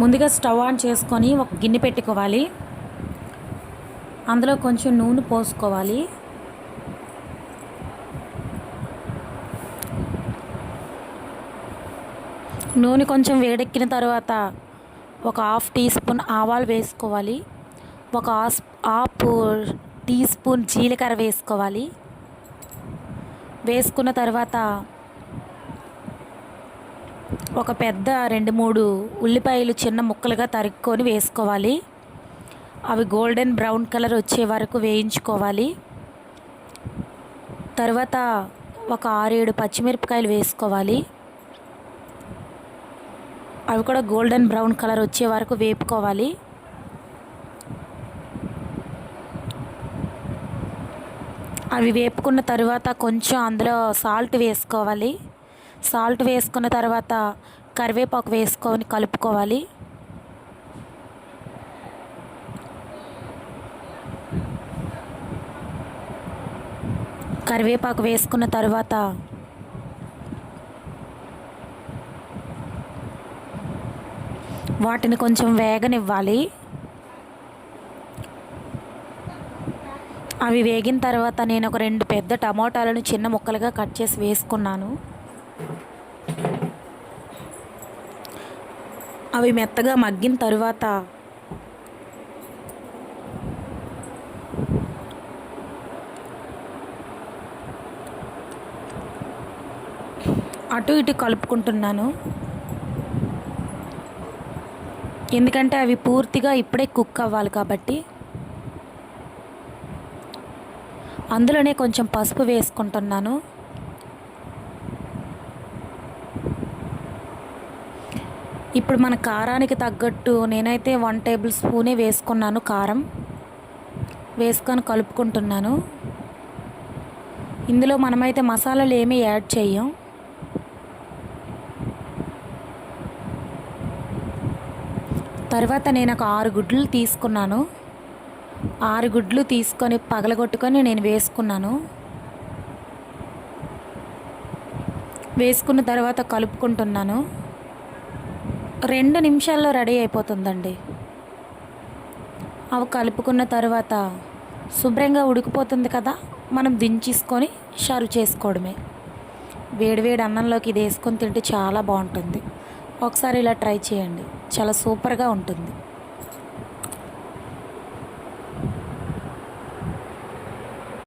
ముందుగా stove on చేసుకొని ఒక గిన్నె పెట్టుకోవాలి. అందులో కొంచెం నూనె పోసుకోవాలి. నూనె కొంచెం వేడెక్కిన తర్వాత ఒక హాఫ్ టీ స్పూన్ ఆవాలు వేసుకోవాలి. ఒక హాఫ్ టీ స్పూన్ జీలకర్ర వేసుకోవాలి. వేసుకున్న తర్వాత ఒక పెద్ద 2-3 ఉల్లిపాయలు చిన్న ముక్కలుగా తరుక్కొని వేసుకోవాలి. అవి గోల్డెన్ బ్రౌన్ కలర్ వచ్చే వరకు వేయించుకోవాలి. తర్వాత ఒక 6-7 పచ్చిమిరపకాయలు వేసుకోవాలి. అవి కూడా గోల్డెన్ బ్రౌన్ కలర్ వచ్చే వరకు వేపుకోవాలి. అవి వేపుకున్న తర్వాత కొంచెం అందులో సాల్ట్ వేసుకోవాలి. సాల్ట్ వేసుకున్న తర్వాత కరివేపాకు వేసుకొని కలుపుకోవాలి. కరివేపాకు వేసుకున్న తర్వాత వాటిని కొంచెం వేగనివ్వాలి. అవి వేగిన తర్వాత నేను ఒక 2 పెద్ద టమోటాలను చిన్న ముక్కలుగా కట్ చేసి వేసుకున్నాను. అవి మెత్తగా మగ్గిన తర్వాత అటు ఇటు కలుపుకుంటున్నాను. ఎందుకంటే అవి పూర్తిగా ఇప్పుడే కుక్ అవ్వాలి కాబట్టి. అందులోనే కొంచెం పసుపు వేసుకుంటున్నాను. ఇప్పుడు మన కారానికి తగ్గట్టు నేనైతే 1 టేబుల్ స్పూనే వేసుకున్నాను కారం. వేసుకొని కలుపుకుంటున్నాను. ఇందులో మనమైతే మసాలాలు ఏమీ యాడ్ చేయం. తర్వాత నేను ఒక 6 గుడ్లు తీసుకున్నాను. 6 గుడ్లు తీసుకొని పగలగొట్టుకొని నేను వేసుకున్నాను. వేసుకున్న తర్వాత కలుపుకుంటున్నాను. 2 నిమిషాల్లో రెడీ అయిపోతుందండి. అవి కలుపుకున్న తర్వాత శుభ్రంగా ఉడికిపోతుంది కదా, మనం దించేసుకొని సర్వ్ చేసుకోవడమే. వేడివేడి అన్నంలోకి ఇది వేసుకొని తింటే చాలా బాగుంటుంది. ఒకసారి ఇలా ట్రై చేయండి, చాలా సూపర్గా ఉంటుంది.